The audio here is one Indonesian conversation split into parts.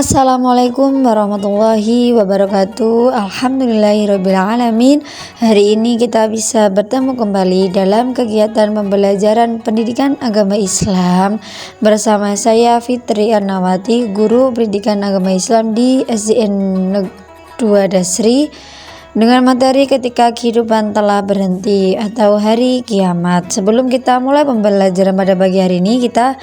Assalamualaikum warahmatullahi wabarakatuh. Alhamdulillahirrabbilalamin. Hari ini kita bisa bertemu kembali dalam kegiatan pembelajaran pendidikan agama Islam bersama saya Fitri Arnawati, guru pendidikan agama Islam di SDN 2 Dasri, dengan materi ketika kehidupan telah berhenti atau hari kiamat. Sebelum kita mulai pembelajaran pada pagi hari ini, kita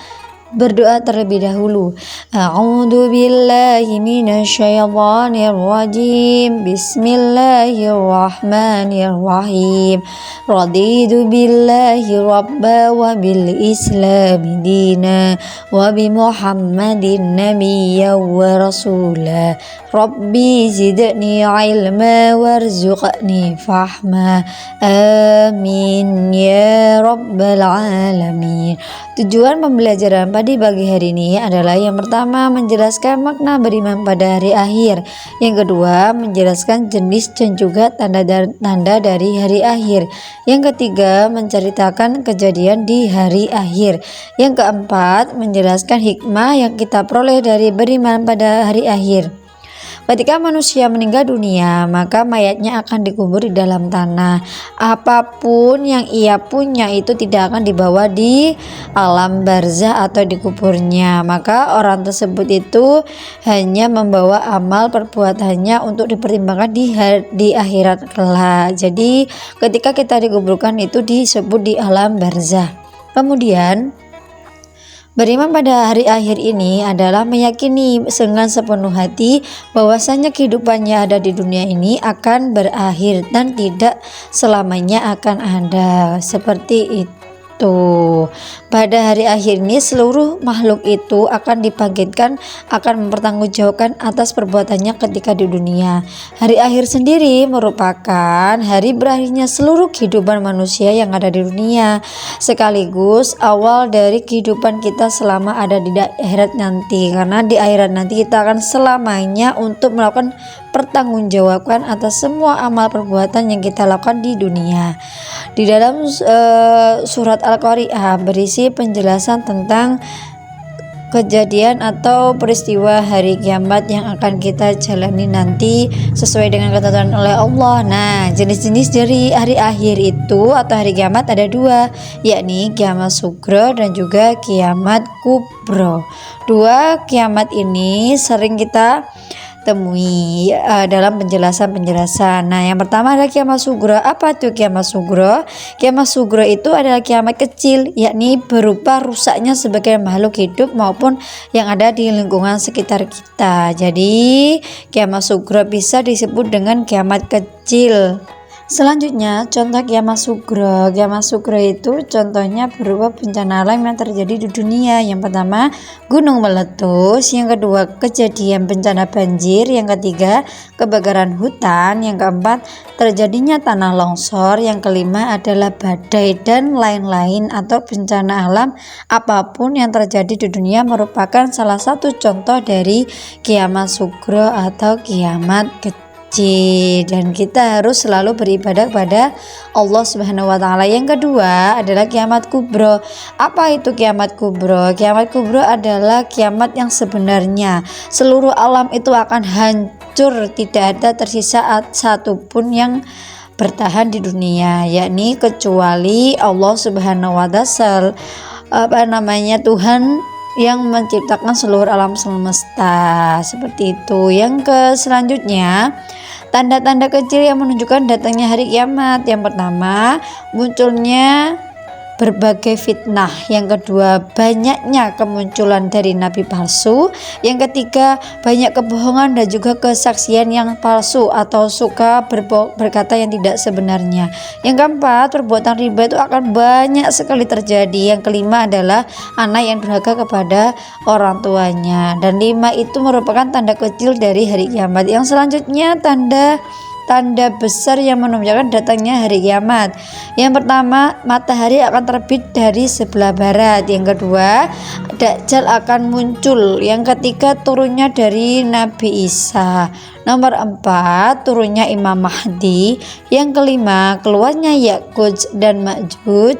berdoa terlebih dahulu. A'udzu billahi minasyaitonir rajim. Bismillahirrahmanirrahim. Raditu billahi rabba wa bil islami dina wa bi Muhammadin nabiyya wa rasula. Rabbi zidni ilma warzuqni fahma. Amin ya rabbal alamin. Tujuan pembelajaran pada pagi hari ini adalah yang pertama menjelaskan makna beriman pada hari akhir, yang kedua menjelaskan jenis dan juga tanda-tanda dari hari akhir, yang ketiga menceritakan kejadian di hari akhir, yang keempat menjelaskan hikmah yang kita peroleh dari beriman pada hari akhir. Ketika manusia meninggal dunia, maka mayatnya akan dikubur di dalam tanah. Apapun yang ia punya itu tidak akan dibawa di alam barzah atau dikuburnya. Maka orang tersebut itu hanya membawa amal perbuatannya untuk dipertimbangkan di akhirat kelak. Jadi ketika kita dikuburkan itu disebut di alam barzah. Kemudian beriman pada hari akhir ini adalah meyakini dengan sepenuh hati bahwasanya kehidupan yang ada di dunia ini akan berakhir dan tidak selamanya akan ada. Seperti itu. Pada hari akhir ini seluruh makhluk itu akan dibangkitkan, akan mempertanggungjawabkan atas perbuatannya ketika di dunia. Hari akhir sendiri merupakan hari berakhirnya seluruh kehidupan manusia yang ada di dunia, sekaligus awal dari kehidupan kita selama ada di akhirat nanti, karena di akhirat nanti kita akan selamanya untuk melakukan pertanggungjawaban atas semua amal perbuatan yang kita lakukan di dunia. Di dalam surat Al-Qari'ah berisi penjelasan tentang kejadian atau peristiwa hari kiamat yang akan kita jalani nanti sesuai dengan ketentuan oleh Allah. Nah, jenis-jenis dari hari akhir itu atau hari kiamat ada dua, yakni kiamat sugro dan juga kiamat kubro. Dua kiamat ini sering kita temui dalam penjelasan. Nah, yang pertama adalah kiamat sugro. Apa itu kiamat sugro? Kiamat sugro itu adalah kiamat kecil, yakni berupa rusaknya sebagai makhluk hidup maupun yang ada di lingkungan sekitar kita. Jadi kiamat sugro bisa disebut dengan kiamat kecil. Selanjutnya, contoh kiamat sugro. Kiamat sugro itu contohnya berupa bencana alam yang terjadi di dunia. Yang pertama, gunung meletus. Yang kedua, kejadian bencana banjir. Yang ketiga, kebakaran hutan. Yang keempat, terjadinya tanah longsor. Yang kelima adalah badai dan lain-lain atau bencana alam apapun yang terjadi di dunia merupakan salah satu contoh dari kiamat sugro atau kiamat kecil. Dan kita harus selalu beribadah kepada Allah Subhanahu wa taala. Yang kedua adalah kiamat kubro. Apa itu kiamat kubro? Kiamat kubro adalah kiamat yang sebenarnya seluruh alam itu akan hancur, tidak ada tersisa satupun yang bertahan di dunia, yakni kecuali Allah Subhanahu wa taala, Tuhan yang menciptakan seluruh alam semesta. Seperti itu. Yang selanjutnya, tanda-tanda kecil yang menunjukkan datangnya hari kiamat. Yang pertama, munculnya berbagai fitnah. Yang kedua, banyaknya kemunculan dari nabi palsu. Yang ketiga, banyak kebohongan dan juga kesaksian yang palsu atau suka berkata yang tidak sebenarnya. Yang keempat, perbuatan riba itu akan banyak sekali terjadi. Yang kelima adalah anak yang durhaka kepada orang tuanya. Dan 5 itu merupakan tanda kecil dari hari kiamat. Yang selanjutnya, tanda besar yang menunjukkan datangnya hari kiamat. Yang pertama, matahari akan terbit dari sebelah barat. Yang kedua, Dajjal akan muncul. Yang ketiga, turunnya dari Nabi Isa. Nomor 4, turunnya Imam Mahdi. Yang kelima, keluarnya Ya'juj dan Ma'juj.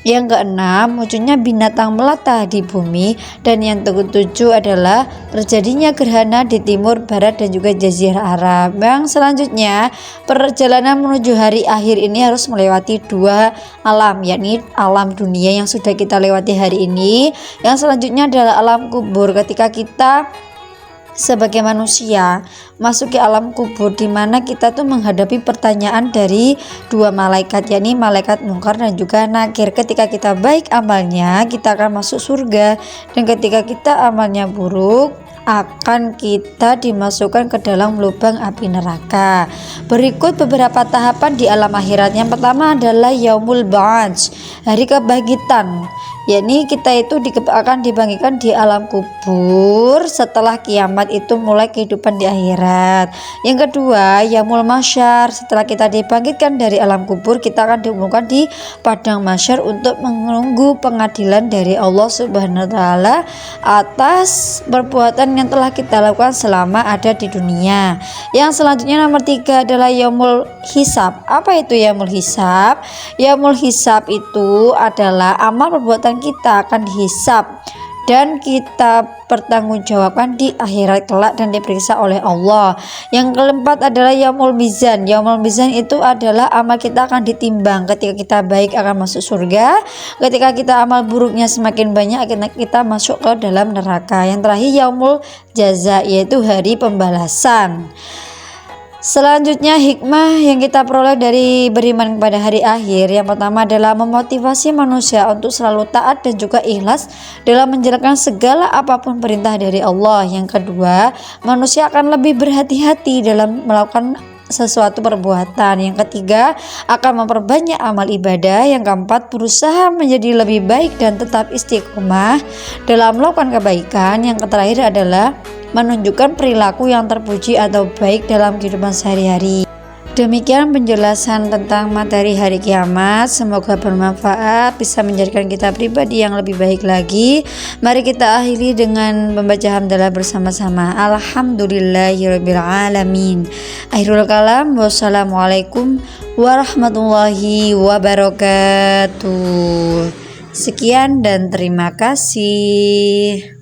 Yang keenam, munculnya binatang melata di bumi. Dan yang ketujuh adalah terjadinya gerhana di timur, barat, dan juga jazirah Arab. Yang selanjutnya, perjalanan menuju hari akhir ini harus melewati dua alam, yakni alam dunia yang sudah kita lewati hari ini. Yang selanjutnya adalah alam kubur, ketika kita sebagai manusia masuk ke alam kubur, di mana kita tuh menghadapi pertanyaan dari dua malaikat, yakni malaikat mungkar dan juga nakir. Ketika kita baik amalnya, kita akan masuk surga, dan ketika kita amalnya buruk, akan kita dimasukkan ke dalam lubang api neraka. Berikut beberapa tahapan di alam akhirat. Yang pertama adalah yaumul ba'ats, hari kebangkitan, yakni kita itu akan dibangkitkan di alam kubur setelah kiamat, itu mulai kehidupan di akhirat. Yang kedua, yaumul mahsyar, setelah kita dibangkitkan dari alam kubur, kita akan dikumpulkan di padang mahsyar untuk menunggu pengadilan dari Allah Subhanahu wa taala atas perbuatan yang telah kita lakukan selama ada di dunia. Yang selanjutnya nomor 3 adalah yaumul hisab. Apa itu yaumul hisab? Yaumul hisab itu adalah amal perbuatan kita akan dihisab dan kita pertanggungjawabkan di akhirat kelak dan diperiksa oleh Allah. Yang keempat adalah yaumul mizan. Yaumul mizan itu adalah amal kita akan ditimbang. Ketika kita baik akan masuk surga, ketika kita amal buruknya semakin banyak kita masuk ke dalam neraka. Yang terakhir yaumul jaza, yaitu hari pembalasan. Selanjutnya hikmah yang kita peroleh dari beriman kepada hari akhir. Yang pertama adalah memotivasi manusia untuk selalu taat dan juga ikhlas dalam menjalankan segala apapun perintah dari Allah. Yang kedua, manusia akan lebih berhati-hati dalam melakukan sesuatu perbuatan. Yang ketiga, akan memperbanyak amal ibadah. Yang keempat, berusaha menjadi lebih baik dan tetap istiqomah dalam melakukan kebaikan. Yang terakhir adalah menunjukkan perilaku yang terpuji atau baik dalam kehidupan sehari-hari. Demikian penjelasan tentang materi hari kiamat. Semoga bermanfaat, bisa menjadikan kita pribadi yang lebih baik lagi. Mari kita akhiri dengan membaca hamdalah bersama-sama. Alhamdulillahirabbil alamin. Akhirul kalam. Wassalamualaikum warahmatullahi wabarakatuh. Sekian dan terima kasih.